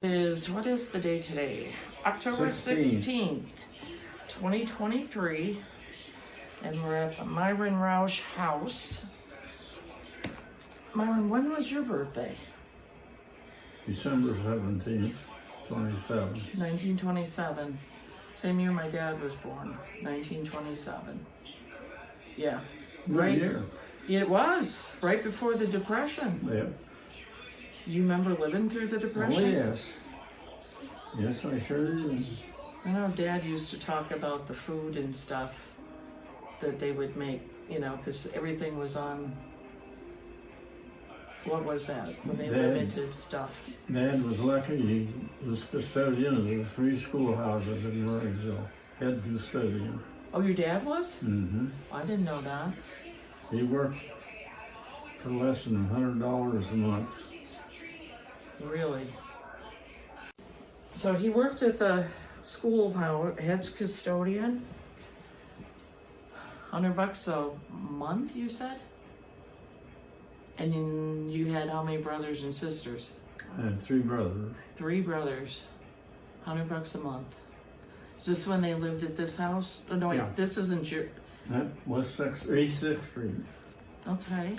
What is the day today? October 16th, 2023. And we're at the Myron Rausch house. Myron, when was your birthday? December 17th, 27. 1927. Same year my dad was born, 1927. Yeah. Right here. It was, right before the Depression. Yeah. You remember living through the Depression? Oh, yes. Yes, I sure do. I know Dad used to talk about the food and stuff that they would make, because everything was on, what was that? When they limited stuff. Dad was lucky. He was custodian of the 3 schoolhouses in Marysville. Head custodian. Oh, your dad was? Mm-hmm. I didn't know that. He worked for less than $100 a month. Really? So he worked at the schoolhouse, head custodian. $100 a month, you said? And then you had how many brothers and sisters? I had 3 brothers. 3 brothers. $100 a month. Is this when they lived at this house? Oh, no, Yeah. wait, this isn't your... That was 86th Street. Okay.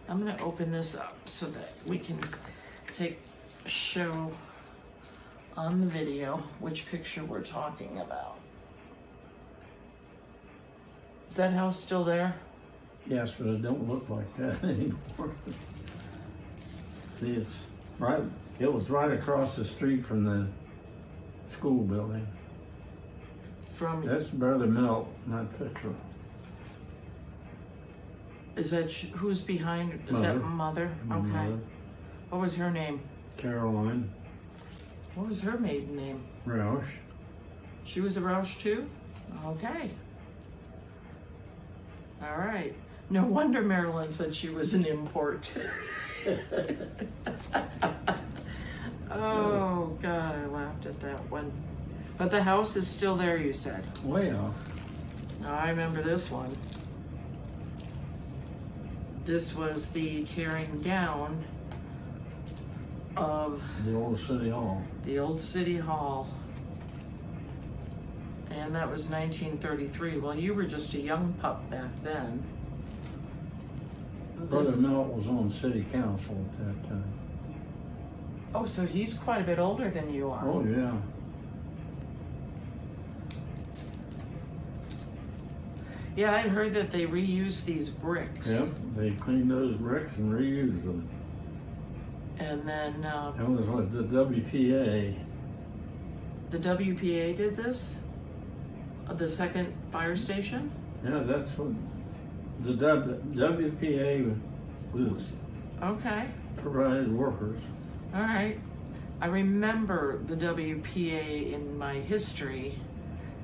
I'm going to open this up so that we can show on the video which picture we're talking about. Is that house still there? Yes, but it don't look like that anymore. See, it's right. It was right across the street from the school building. That's Brother Milt in that picture. Is that who's behind? Is that Mother? Okay. Mother. What was her name? Caroline. What was her maiden name? Rausch. She was a Rausch too? Okay. All right. No wonder Marilyn said she was an import. Oh, God, I laughed at that one. But the house is still there, you said? Way off. Now, I remember this one. This was the tearing down of the old city hall. The old city hall. And that was 1933. Well, you were just a young pup back then. Brother Milt was on city council at that time. Oh, so he's quite a bit older than you are. Oh, yeah. Yeah, I heard that they reused these bricks. Yep, they cleaned those bricks and reused them. And then... that was what, the WPA. The WPA did this? The second fire station? Yeah, that's what the WPA was. Okay. Provided workers. All right. I remember the WPA in my history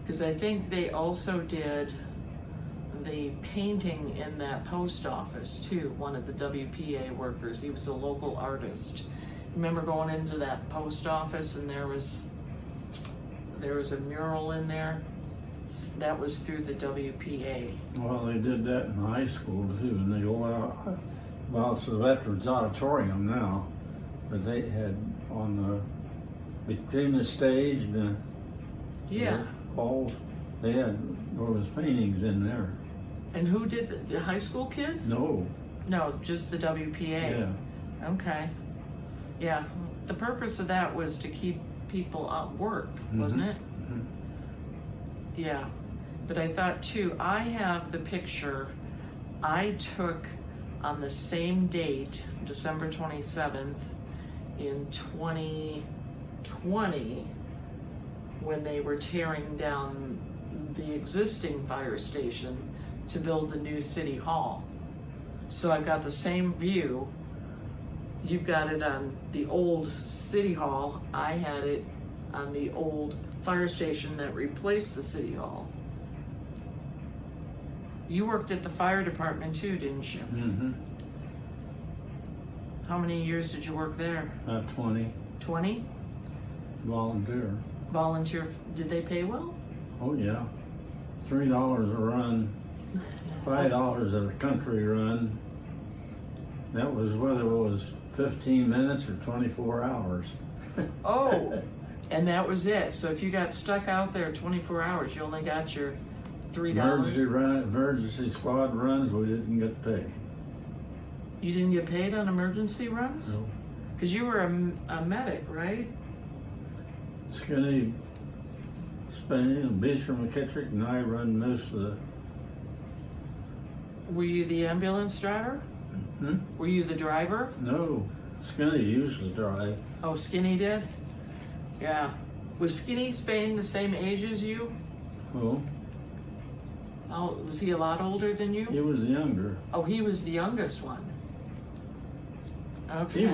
because I think they also did the painting in that post office too, one of the WPA workers. He was a local artist. Remember going into that post office and there was a mural in there? That was through the WPA. Well, they did that in high school too, and they it's the Veterans Auditorium now, but they had between the stage and the halls, they had those paintings in there. And who did the high school kids? No, just the WPA. Yeah. Okay. Yeah. The purpose of that was to keep people at work, wasn't it? Mm-hmm. Yeah. But I thought too, I have the picture I took on the same date, December 27th, in 2020, when they were tearing down the existing fire station to build the new city hall. So I've got the same view. You've got it on the old city hall. I had it on the old fire station that replaced the city hall. You worked at the fire department too, didn't you? Mm-hmm. How many years did you work there? 20. 20? Volunteer. Volunteer. Did they pay well? Oh, yeah. $3 a run, $5 a country run. That was whether it was 15 minutes or 24 hours. Oh, and that was it. So if you got stuck out there 24 hours, you only got your $3. Emergency squad runs, we didn't get paid. You didn't get paid on emergency runs? No. Because you were a medic, right? Skinny, Spain, and Beecher McKittrick, and I run most of the. Were you the ambulance driver? Were you the driver? No, Skinny used to drive. Oh, Skinny did? Yeah. Was Skinny Spain the same age as you? Oh, Oh, was he a lot older than you? he was younger. Oh, he was the youngest one. Okay.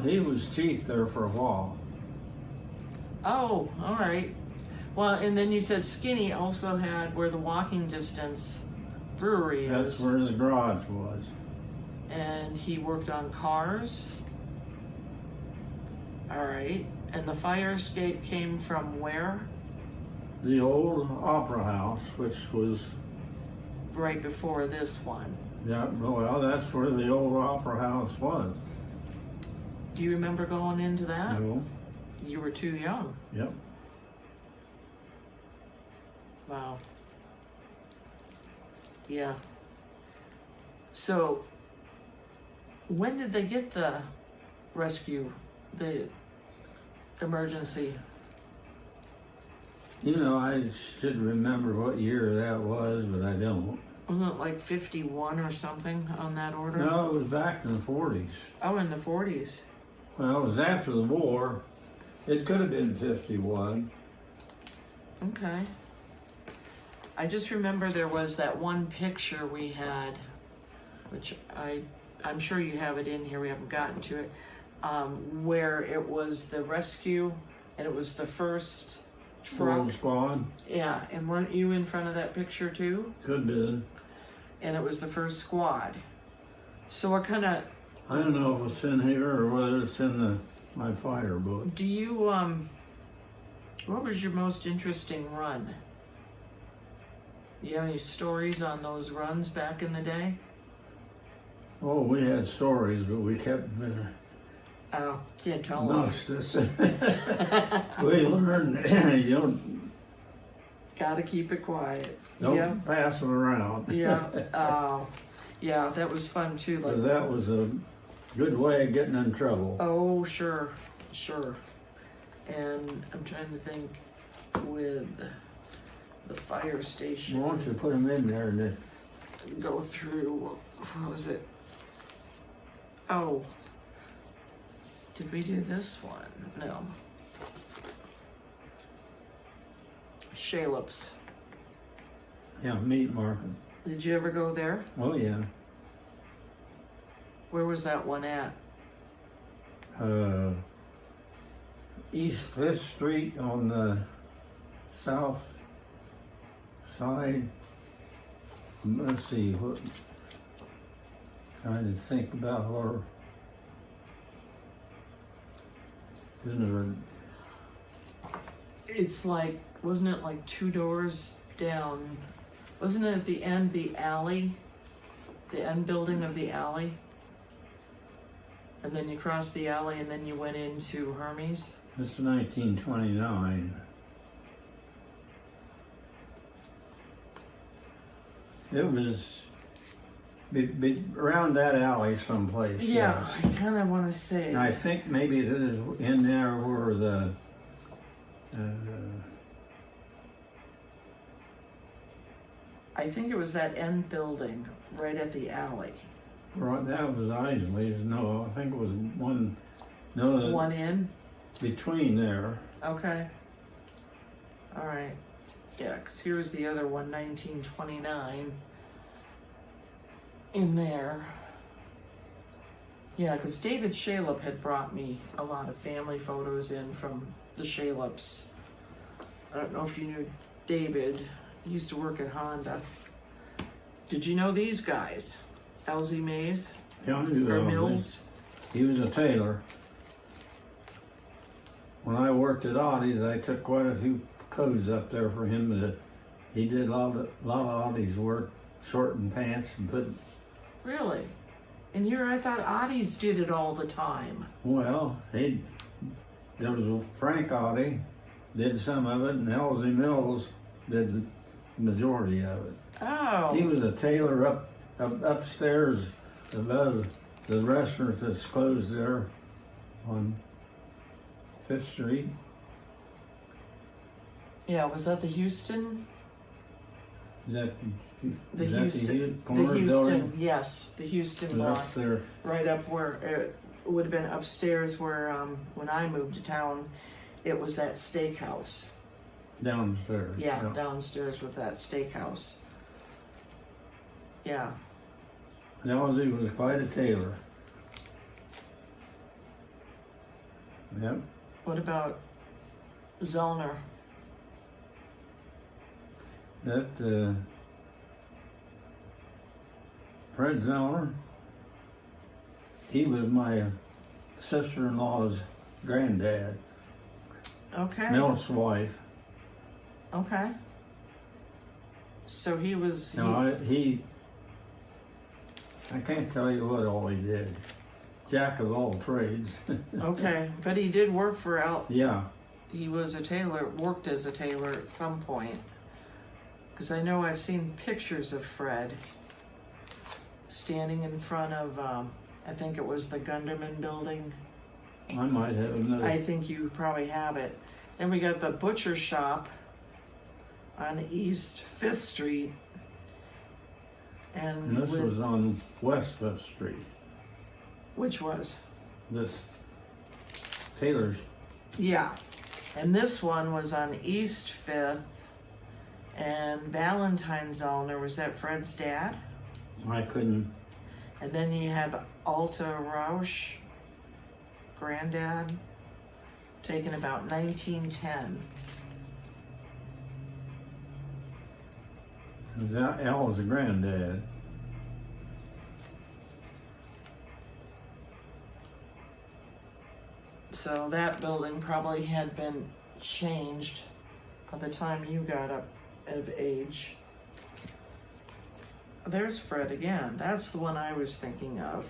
He was chief there for a while. Oh, all right. Well, and then you said Skinny also had where the walking distance brewery That's is. where the garage was. And he worked on cars. All right. And the fire escape came from where? The old Opera House, which was, Right before this one. yeah, well, that's where the old Opera House was. Do you remember going into that? No, You were too young. yep. Wow. Yeah. So, when did they get the rescue, the emergency? You know, I should remember what year that was, but I don't. Wasn't it like 51 or something on that order? No, it was back in the 40s. Oh, in the 40s. Well, it was after the war. It could have been 51. Okay. I just remember there was that one picture we had, which I'm sure you have it in here, we haven't gotten to it, where it was the rescue and it was the first truck. Rogue Squad? Yeah, and weren't you in front of that picture too? Could have been. And it was the first squad. So what kind of, I don't know if it's in here or whether it's in my fire book. do you, what was your most interesting run? You have any stories on those runs back in the day? Oh, we had stories, but we kept Oh, can't tell them. amongst us. We learned you Gotta keep it quiet. don't Yeah. pass them around. Yeah. Yeah, that was fun too. Because Like, that was a good way of getting in trouble. oh, sure, sure. And I'm trying to think with the fire station. Why don't you put them in there and then Go through, what was it? Oh, did we do this one? No. Shalops. yeah, meat market. Did you ever go there? Oh yeah. Where was that one at? East 5th Street on the south side. Let's see, trying to think about where. It's like, wasn't it like 2 doors down? Wasn't it at the end, the alley? The end building of the alley? And then you crossed the alley and then you went into Hermes? This is 1929. It was around that alley someplace. Yeah, Yes. I kind of want to say. And I think maybe it is in there where the I think it was that end building right at the alley. that was Isley's. No, I think it was one. No, One in? between there. Okay. All right. Yeah, because here was the other one, 1929. In there. Yeah, because David Shalop had brought me a lot of family photos in from the Shalops. I don't know if you knew David. He used to work at Honda. Did you know these guys? Elsie Mays? Yeah, I knew Or Elsie. Mills? He was a tailor. When I worked at Audie's, I took quite a few codes up there for him. He did a lot of Audie's work, shortened pants and put. Really? And here I thought Audie's did it all the time. Well, there was Frank Oddie did some of it, and Elsie Mills did the majority of it. Oh. He was a tailor upstairs above the restaurant that's closed there on 5th Street. Yeah, was that the Houston? Is that The is Houston. that the The corner Houston, building? yes, the Houston Was lot. up there. Right up where it would have been upstairs where when I moved to town, it was that steakhouse. Downstairs. Yeah, downstairs with that steakhouse. Yeah. And Elsie was quite a tailor. Yep. What about Zellner? That Fred Zellner, he was my sister-in-law's granddad, Okay. Milt's wife. Okay. So he was. Now, I can't tell you what all he did. Jack of all trades. Okay, but he did work for Al. Yeah. He was a tailor, worked as a tailor at some point. Because I know I've seen pictures of Fred standing in front of, I think it was the Gunderman building. I might have another. I think you probably have it. Then we got the butcher shop on East 5th Street. And this was on West 5th Street. Which was? This tailor's. Yeah. And this one was on East 5th. And Valentine Zellner, was that Fred's dad? I couldn't. And then you have Alta Rausch, granddad, taken about 1910. Al was a granddad. So that building probably had been changed by the time you got up of age. There's Fred again. That's the one I was thinking of.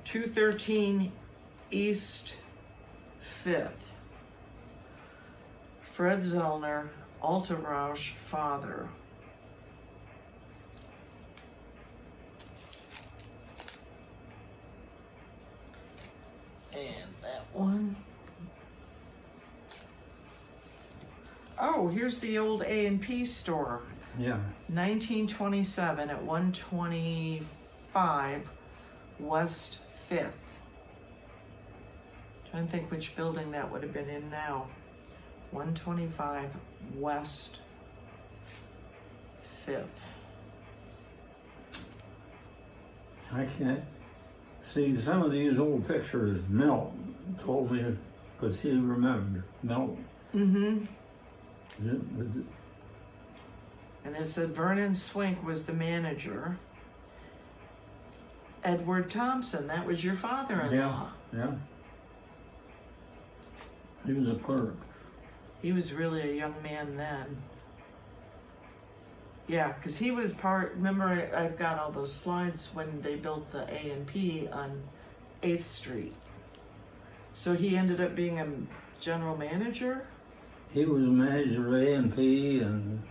"213 East 5th. Fred Zellner, Alta Rausch, father." And that one. Oh, here's the old A&P store. Yeah. 1927 at 125 West 5th. Trying to think which building that would have been in now. 125 West 5th. I can't see some of these old pictures. Milt told me because he remembered Milt. Mm-hmm. Yeah, And it said Vernon Swink was the manager. Edward Thompson, that was your father-in-law. yeah. He was a clerk. He was really a young man then. Yeah, because he was remember I've got all those slides when they built the A&P on 8th Street. So he ended up being a general manager? He was a manager of A&P and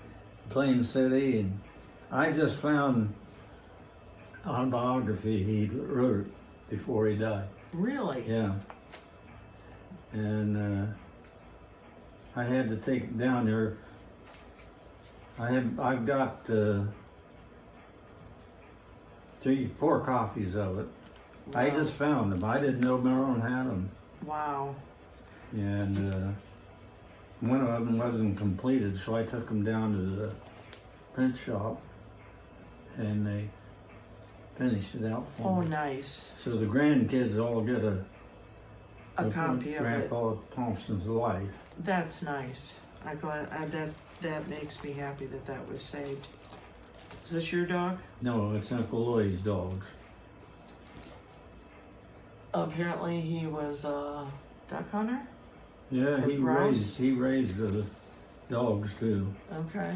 Plain City, and I just found an autobiography he wrote before he died. Really? Yeah. And I had to take it down there. I've got 4 copies of it. Wow. I just found them. I didn't know Myron had them. Wow. And one of them wasn't completed, so I took them down to the print shop, and they finished it out for Oh, me. nice. So the grandkids all get a copy of it. Grandpa Thompson's life. That's nice. That makes me happy that was saved. Is this your dog? No, it's Uncle Lloyd's dogs. Apparently he was a duck hunter? Yeah, Or grouse? he raised the dogs too. Okay.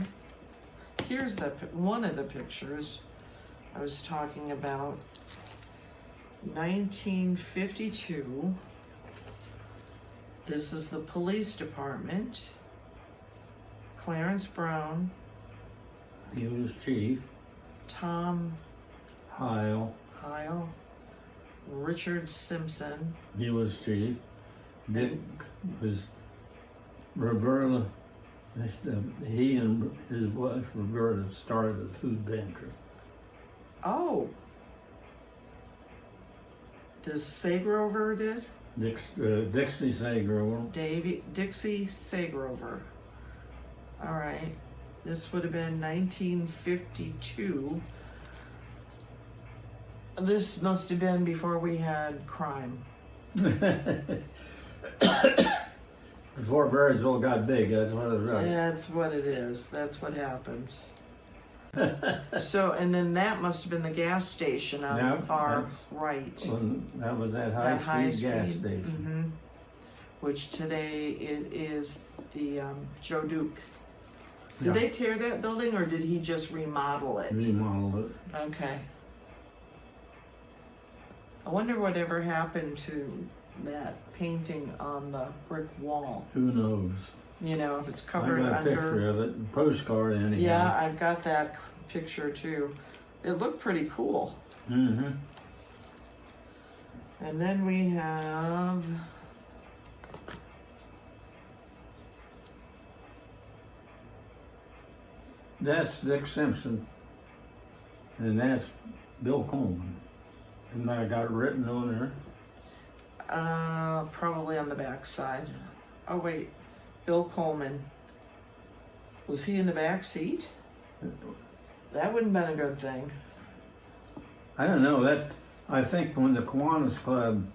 Here's one of the pictures I was talking about. 1952. This is the police department. Clarence Brown, He was chief. Tom Heil. Richard Simpson. He was chief. Dick was Roberta. He and his wife Roberta started the food pantry. Oh, this Segrover did? Dixie Segrover. Dixie Segrover. All right. This would have been 1952. This must have been before we had crime. Before Marysville got big, that's what it was. Right. That's what it is. That's what happens. So, and then that must have been the gas station on the far right. That was that high-speed gas station. Mm-hmm. Which today it is the Joe Duke. Did they tear that building or did he just remodel it? Remodeled it. Okay. I wonder whatever happened to that painting on the brick wall. Who knows? You know, if it's covered I got under. a picture of it, a postcard anyhow. Yeah, I've got that picture too. It looked pretty cool. Mm-hmm. And then we have That's Dick Simpson, and that's Bill Coleman. And I got it written on there. probably on the back side. Oh wait, Bill Coleman. Was he in the back seat? That wouldn't have been a good thing. I don't know, I think when the Kiwanis Club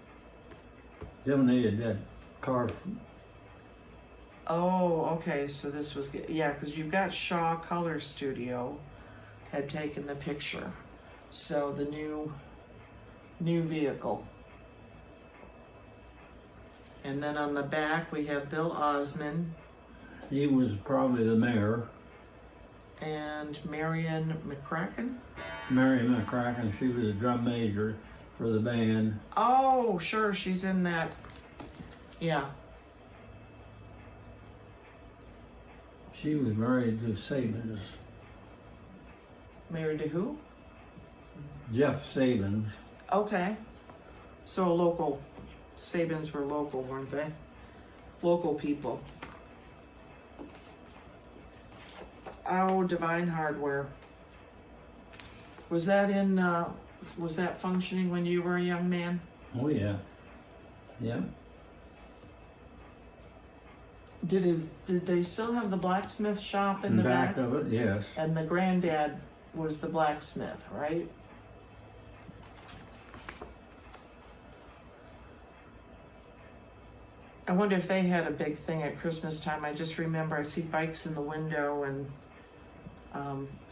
donated that car. Oh, okay, so this was, yeah, because you've got Shaw Color Studio had taken the picture. So the new vehicle. And then on the back we have Bill Osmond. He was probably the mayor. And Marion McCracken. Mary McCracken, she was a drum major for the band. Oh, sure, she's in that. Yeah. She was married to Sabins. Married to who? Jeff Sabins. Okay. So local. Sabins were local, weren't they? Local people. Oh, Divine Hardware. Was that functioning when you were a young man? Oh yeah. Yeah. Did they still have the blacksmith shop in the back? of it, yes. And the granddad was the blacksmith, right? I wonder if they had a big thing at Christmas time. I just remember I see bikes in the window, and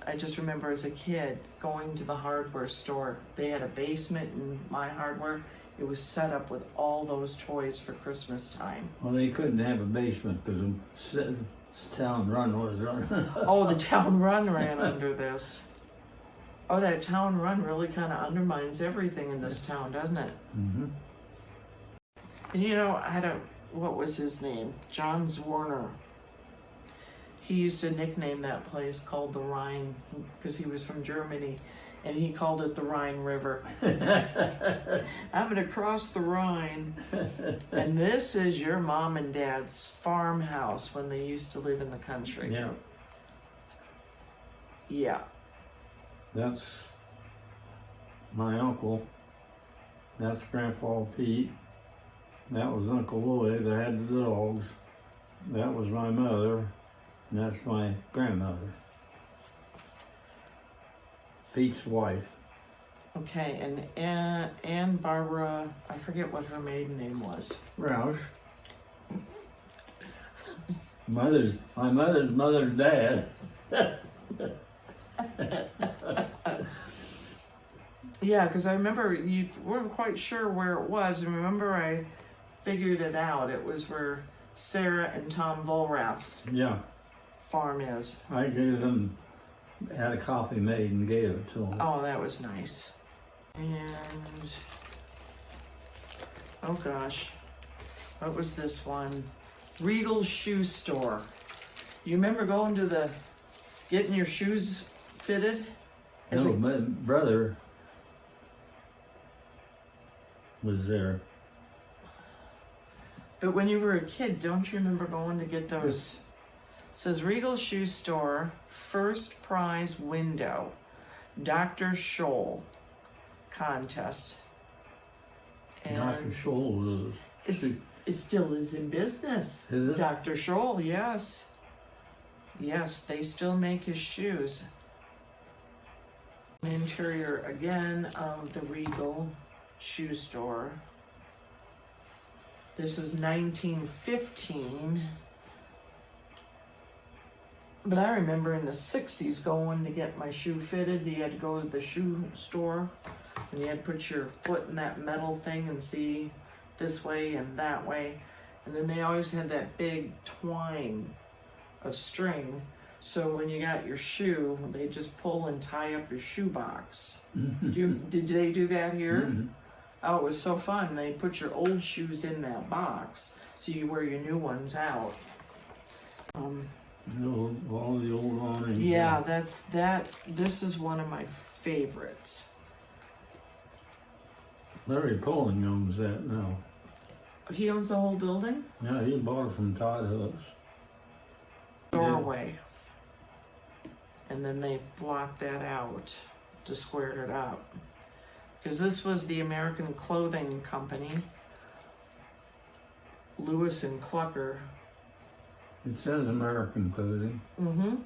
I just remember as a kid going to the hardware store. They had a basement in my hardware. It was set up with all those toys for Christmas time. Well, they couldn't have a basement because the town run was running. Oh, the town run ran under this. Oh, that town run really kind of undermines everything in this town, doesn't it? Mm-hmm. And you know, what was his name? John Zwerner. He used to nickname that place called the Rhine because he was from Germany, and he called it the Rhine River. I'm going to cross the Rhine. And this is your mom and dad's farmhouse when they used to live in the country. Yeah. Yeah. That's my uncle. That's Grandpa Pete. That was Uncle Lloyd. I had the dogs. That was my mother. And that's my grandmother. Pete's wife. Okay, and Ann Barbara, I forget what her maiden name was. Rausch. My mother's mother's dad. Yeah, because I remember you weren't quite sure where it was, and remember I figured it out. It was where Sarah and Tom Volrath's farm is. I gave them, had a coffee made and gave it to them. Oh, that was nice. And Oh gosh. What was this one? Regal Shoe Store. You remember going to getting your shoes fitted? No, my brother was there. But when you were a kid, don't you remember going to get those? It says Regal Shoe Store, first prize window, Dr. Scholl contest. And Dr. Scholl was it still is in business. Is it? Dr. Scholl, yes. Yes, they still make his shoes. Interior again of the Regal Shoe Store. This is 1915. But I remember in the 60s going to get my shoe fitted. You had to go to the shoe store and you had to put your foot in that metal thing and see this way and that way. And then they always had that big twine of string. So when you got your shoe, they just pull and tie up your shoe box. Did they do that here? Mm-hmm. Oh, it was so fun. They put your old shoes in that box, so you wear your new ones out. All the old awnings. Yeah, this is one of my favorites. Larry Poling owns that now. He owns the whole building? Yeah, he bought it from Todd Hooks. Doorway. And then they blocked that out to square it up. Because this was the American Clothing Company, Lewis and Clucker. It says American Clothing. Mm-hmm.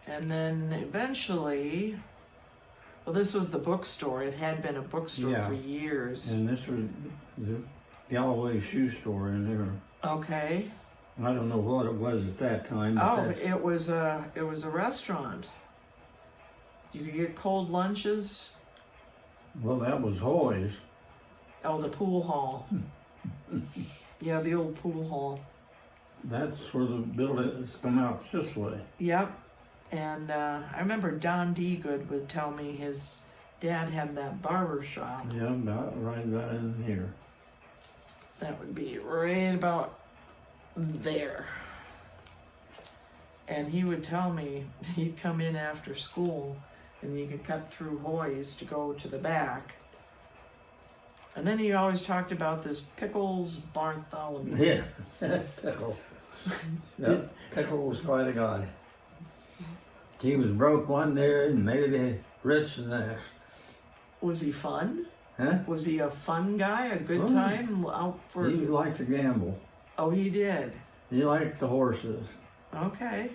And then eventually, well, this was the bookstore. It had been a bookstore for years. And this was the Galloway Shoe Store in there. Okay. I don't know what it was at that time. But it was a restaurant. You could get cold lunches. Well, that was Hoy's. Oh, the pool hall. Yeah, the old pool hall. That's where the buildings come out this way. Yep. And I remember Don D. Good would tell me his dad had that barber shop. Yeah, right in here. That would be right about there. And he would tell me he'd come in after school and you could cut through Hoy's to go to the back. And then he always talked about this Pickles Bartholomew. Yeah, Pickle. Yep, Pickle was quite a guy. He was broke one there and made it rich the next. Was he fun? Huh? Was he a fun guy? A good time out for? He liked to gamble. Oh, he did. He liked the horses. Okay.